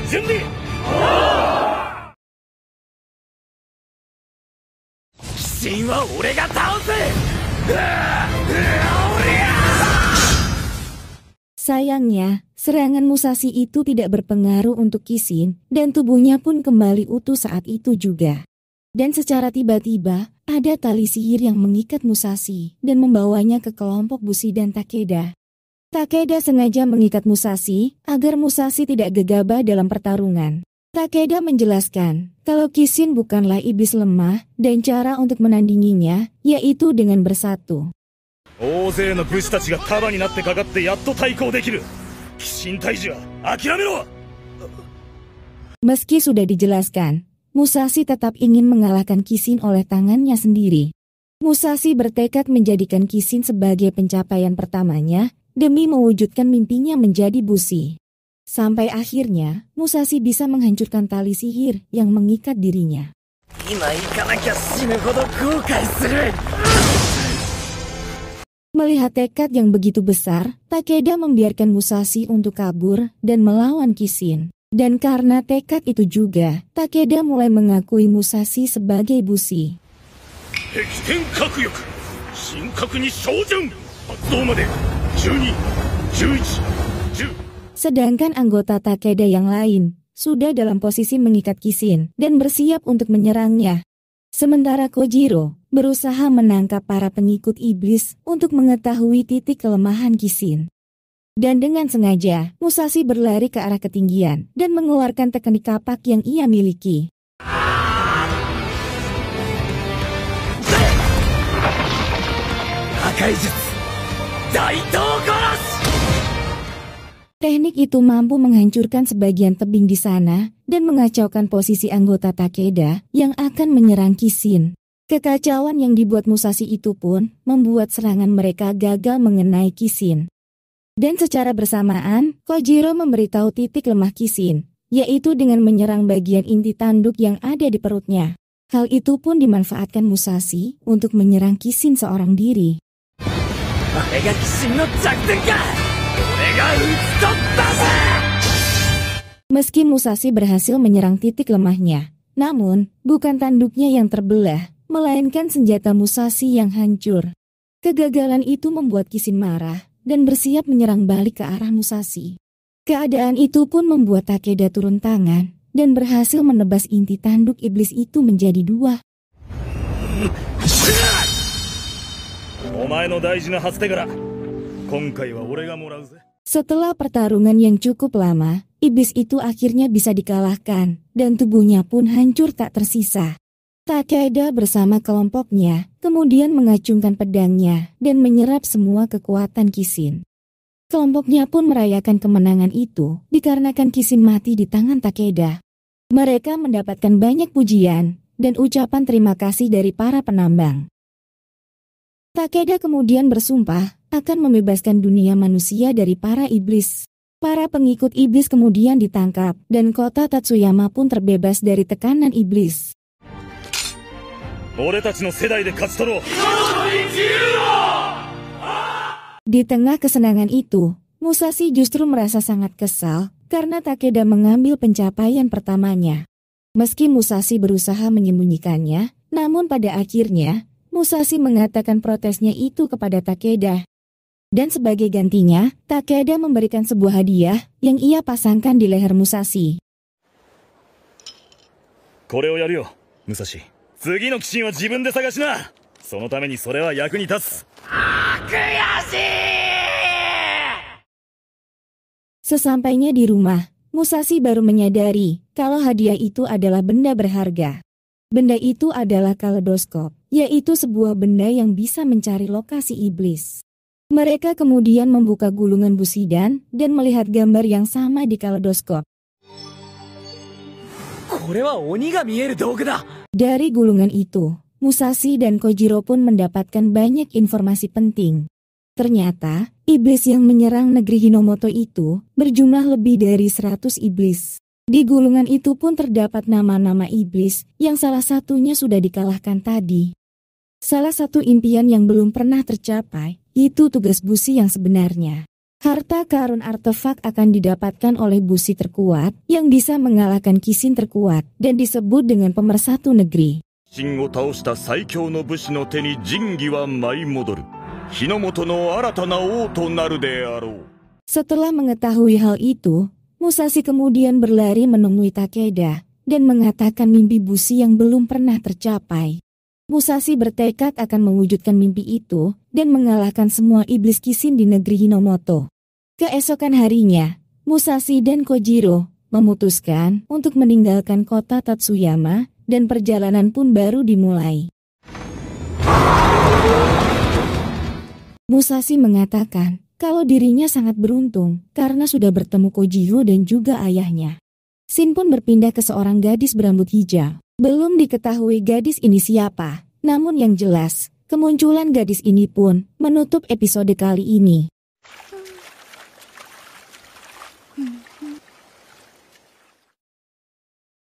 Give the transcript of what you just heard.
準備。鬼神は俺が倒す。Sayangnya, serangan Musashi itu tidak berpengaruh untuk Kishin, dan tubuhnya pun kembali utuh saat itu juga. Dan secara tiba-tiba, ada tali sihir yang mengikat Musashi dan membawanya ke kelompok Bushi dan Takeda. Takeda sengaja mengikat Musashi agar Musashi tidak gegabah dalam pertarungan. Takeda menjelaskan kalau Kishin bukanlah iblis lemah dan cara untuk menandinginya yaitu dengan bersatu. 大勢の武士たちが束になってかかってやっと対抗できる。鬼神退治は諦めろ。 Meski sudah dijelaskan, Musashi tetap ingin mengalahkan Kishin oleh tangannya sendiri. Musashi bertekad menjadikan Kishin sebagai pencapaian pertamanya demi mewujudkan mimpinya menjadi Bushi. Sampai akhirnya, Musashi bisa menghancurkan tali sihir yang mengikat dirinya. Melihat tekad yang begitu besar, Takeda membiarkan Musashi untuk kabur dan melawan Kishin. Dan karena tekad itu juga, Takeda mulai mengakui Musashi sebagai Bushi. Sedangkan anggota Takeda yang lain sudah dalam posisi mengikat Kishin dan bersiap untuk menyerangnya. Sementara Kojiro berusaha menangkap para pengikut iblis untuk mengetahui titik kelemahan Kishin. Dan dengan sengaja, Musashi berlari ke arah ketinggian dan mengeluarkan teknik kapak yang ia miliki. Teknik itu mampu menghancurkan sebagian tebing di sana dan mengacaukan posisi anggota Takeda yang akan menyerang Kishin. Kekacauan yang dibuat Musashi itu pun membuat serangan mereka gagal mengenai Kishin. Dan secara bersamaan, Kojiro memberitahu titik lemah Kishin, yaitu dengan menyerang bagian inti tanduk yang ada di perutnya. Hal itu pun dimanfaatkan Musashi untuk menyerang Kishin seorang diri. Meski Musashi berhasil menyerang titik lemahnya, namun bukan tanduknya yang terbelah, melainkan senjata Musashi yang hancur. Kegagalan itu membuat Kishin marah dan bersiap menyerang balik ke arah Musashi. Keadaan itu pun membuat Takeda turun tangan dan berhasil menebas inti tanduk iblis itu menjadi dua. Setelah pertarungan yang cukup lama, iblis itu akhirnya bisa dikalahkan dan tubuhnya pun hancur tak tersisa. Takeda bersama kelompoknya kemudian mengacungkan pedangnya dan menyerap semua kekuatan Kishin. Kelompoknya pun merayakan kemenangan itu dikarenakan Kishin mati di tangan Takeda. Mereka mendapatkan banyak pujian dan ucapan terima kasih dari para penambang. Takeda kemudian bersumpah akan membebaskan dunia manusia dari para iblis. Para pengikut iblis kemudian ditangkap dan kota Tatsuyama pun terbebas dari tekanan iblis. Di tengah kesenangan itu, Musashi justru merasa sangat kesal karena Takeda mengambil pencapaian pertamanya. Meski Musashi berusaha menyembunyikannya, namun pada akhirnya, Musashi mengatakan protesnya itu kepada Takeda. Dan sebagai gantinya, Takeda memberikan sebuah hadiah yang ia pasangkan di leher Musashi. これをやるよ、武蔵。次の鬼神は自分で探しな。そのためにそれは役に立つ。悔しい! Sesampainya di rumah, Musashi baru menyadari kalau hadiah itu adalah benda berharga. Benda itu adalah kaleidoskop, yaitu sebuah benda yang bisa mencari lokasi iblis. Mereka kemudian membuka gulungan Bushidan dan melihat gambar yang sama di kaleidoskop. Dari gulungan itu, Musashi dan Kojiro pun mendapatkan banyak informasi penting. Ternyata, iblis yang menyerang negeri Hinomoto itu berjumlah lebih dari 100 iblis. Di gulungan itu pun terdapat nama-nama iblis yang salah satunya sudah dikalahkan tadi. Salah satu impian yang belum pernah tercapai, itu tugas Bushi yang sebenarnya. Harta karun artefak akan didapatkan oleh busi terkuat yang bisa mengalahkan Kishin terkuat dan disebut dengan pemersatu negeri. 秦を倒した最強の武士の手に神器は舞い戻る。日の本の新たな王となるであろう。 Setelah mengetahui hal itu, Musashi kemudian berlari menemui Takeda dan mengatakan mimpi busi yang belum pernah tercapai. Musashi bertekad akan mewujudkan mimpi itu dan mengalahkan semua iblis Kishin di negeri Hinomoto. Keesokan harinya, Musashi dan Kojiro memutuskan untuk meninggalkan kota Tatsuyama dan perjalanan pun baru dimulai. Musashi mengatakan kalau dirinya sangat beruntung karena sudah bertemu Kojiro dan juga ayahnya. Shin pun berpindah ke seorang gadis berambut hijau. Belum diketahui gadis ini siapa, namun yang jelas, kemunculan gadis ini pun menutup episode kali ini.